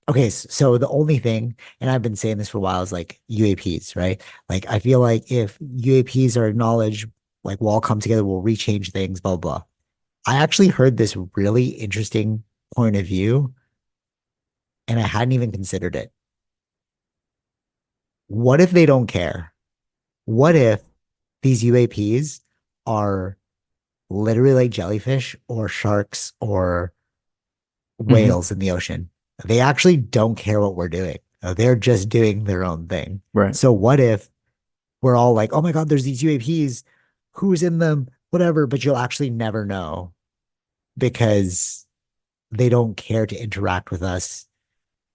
Okay, so the only thing, and I've been saying this for a while, is like UAPs, right? Like I feel like if UAPs are acknowledged, like we'll all come together, we'll rechange things, blah, blah. I actually heard this really interesting point of view, and I hadn't even considered it. What if they don't care? What if these UAPs are literally like jellyfish or sharks or Hmm. whales in the ocean? They actually don't care what we're doing. They're just doing their own thing. Right. So what if we're all like, oh my God, there's these UAPs, who's in them, whatever, but you'll actually never know because they don't care to interact with us.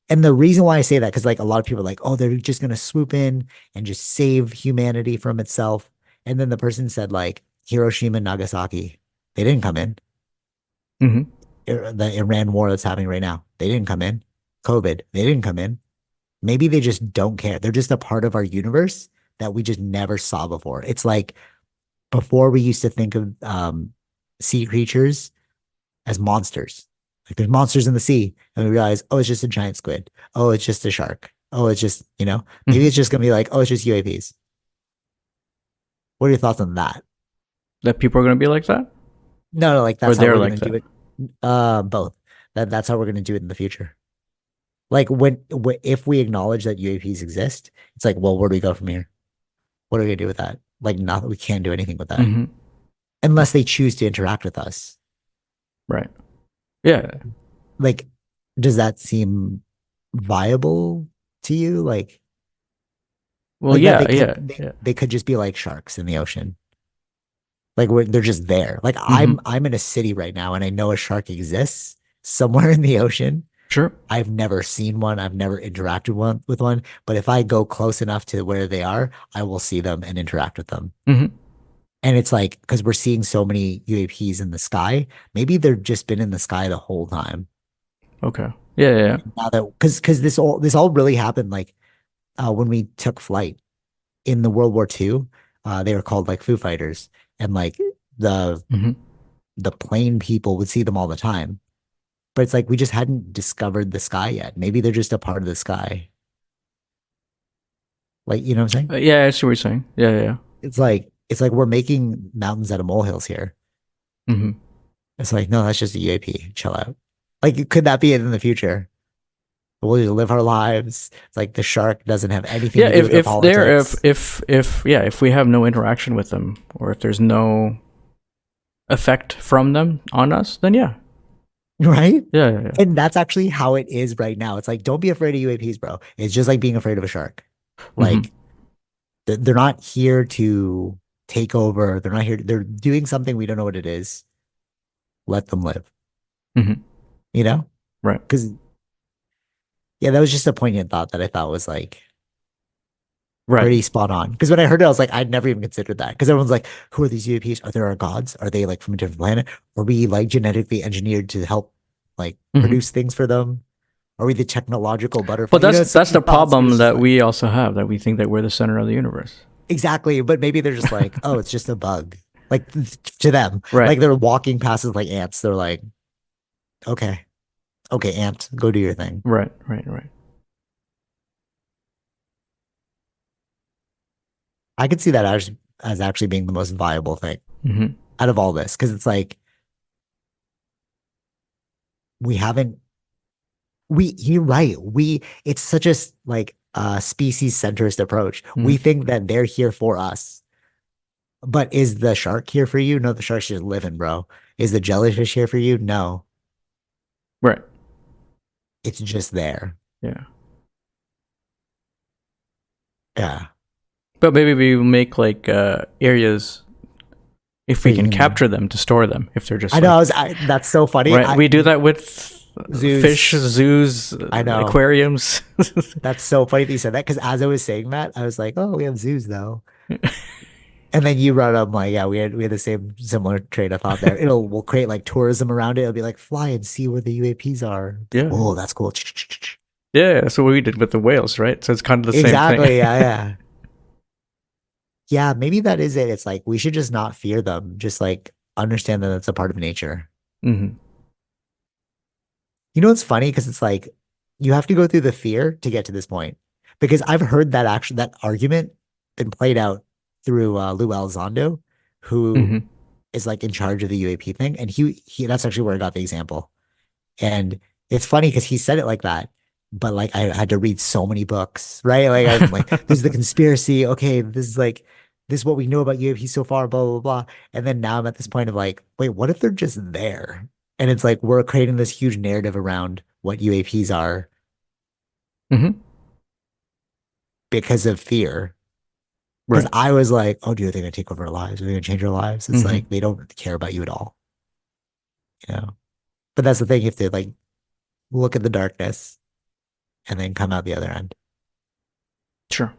And the reason why I say that, because like a lot of people are like, oh, they're just going to swoop in and just save humanity from itself. And then the person said, like, Hiroshima and Nagasaki, they didn't come in. Hmm. The Iran war that's happening right now, they didn't come in. COVID, they didn't come in. Maybe they just don't care. They're just a part of our universe that we just never saw before. It's like before we used to think of sea creatures as monsters. Like there's monsters in the sea, and we realize, oh, it's just a giant squid. Oh, it's just a shark. Oh, it's just, maybe Hmm. it's just gonna be like, oh, it's just UAPs. What are your thoughts on that? That people are going to be like that, No, no, like or that's how they're we're like gonna do that. it. Both. That's how we're gonna do it in the future. Like if we acknowledge that UAPs exist, it's like, well, where do we go from here? What are we gonna do with that? Like, not we can't do anything with that Hmm. unless they choose to interact with us. Right. Yeah. Like, does that seem viable to you? Well, Like that yeah, they could yeah, they, yeah. they could just be like sharks in the ocean. Like they're just there. Like Hmm. I'm in a city right now and I know a shark exists somewhere in the ocean. Sure. I've never seen one. I've never interacted with one. But if I go close enough to where they are, I will see them and interact with them. Hmm. And it's like because we're seeing so many UAPs in the sky, maybe they've just been in the sky the whole time. Okay. Yeah, yeah, yeah. Now that because this all really happened like when we took flight in the World War II, they were called like Foo Fighters, and like the Hmm. the plane people would see them all the time. But it's like we just hadn't discovered the sky yet. Maybe they're just a part of the sky. Like, you know what I'm saying? Yeah, I see what you're saying. Yeah, yeah, yeah. It's like we're making mountains out of molehills here. Hmm. It's like, no, that's just a UAP. Chill out. Like, could that be it in the future? We'll just live our lives. It's like the shark doesn't have anything Yeah, to do with our if they're politics. if yeah, if we have no interaction with them, or if there's no effect from them on us, then yeah, Right? yeah, yeah, yeah. And that's actually how it is right now. It's like, don't be afraid of UAPs, bro. It's just like being afraid of a shark. Hmm. Like, they're not here to take over. They're not here. They're doing something we don't know what it is. Let them live, Hmm. you know? Right. Because, yeah, that was just a poignant thought that I thought was like Right. pretty spot on. Because when I heard it, I was like, I'd never even considered that. Because everyone's like, who are these UAPs? Are there our gods? Are they like from a different planet? Are we like genetically engineered to help like Hmm. produce things for them? Are we the technological butterfly? But So that's many the thoughts. It problem was just that like, we also have, that we think that we're the center of the universe. exactly. But maybe they're just like, oh, it's just a bug. Like to them, Right. like they're walking past us like ants. They're like, okay, okay, ant, go do your thing. Right. Right. Right. I could see that as actually being the most viable thing Hmm. out of all this. Cause it's like, we haven't, you're right. It's such a like species centrist approach. Hmm. We think that they're here for us. But is the shark here for you? No, the shark's just living, bro. Is the jellyfish here for you? No, Right. it's just there. Yeah. Yeah. But maybe we make like areas, if we Where you can can, capture them, to store them, if they're just I know, like, that's so funny. right. We do that with fish, Zoos, zoos, I know. aquariums. That's so funny that you said that because as I was saying that, I was like, oh, we have zoos though. And then you brought up like, yeah, we had the same similar train of thought there. We'll create like tourism around it. It'll be like fly and see where the UAPs are. Yeah. Oh, that's cool. Yeah, that's what we did with the whales, right? So it's kind of the same thing. Exactly. Yeah, yeah. Yeah, maybe that is it. It's like we should just not fear them. Just like understand that it's a part of nature. Hmm. You know what's funny? Because it's like You have to go through the fear to get to this point. Because I've heard that argument been played out through Lou Elizondo, who Hmm. is like in charge of the UAP thing. And he that's actually where I got the example. And it's funny because he said it like that, but like I had to read so many books, right? Like I'm like, this is the conspiracy. Okay, this is what we know about UAP so far, blah, blah, blah. And then now I'm at this point of like, wait, what if they're just there? And it's like we're creating this huge narrative around what UAPs are Hmm. because of fear. Because Right. I was like, oh, do you think they're gonna take over our lives? Are they gonna change our lives? It's Hmm. like they don't care about you at all, you know? But that's the thing, you have to like look at the darkness and then come out the other end. Sure.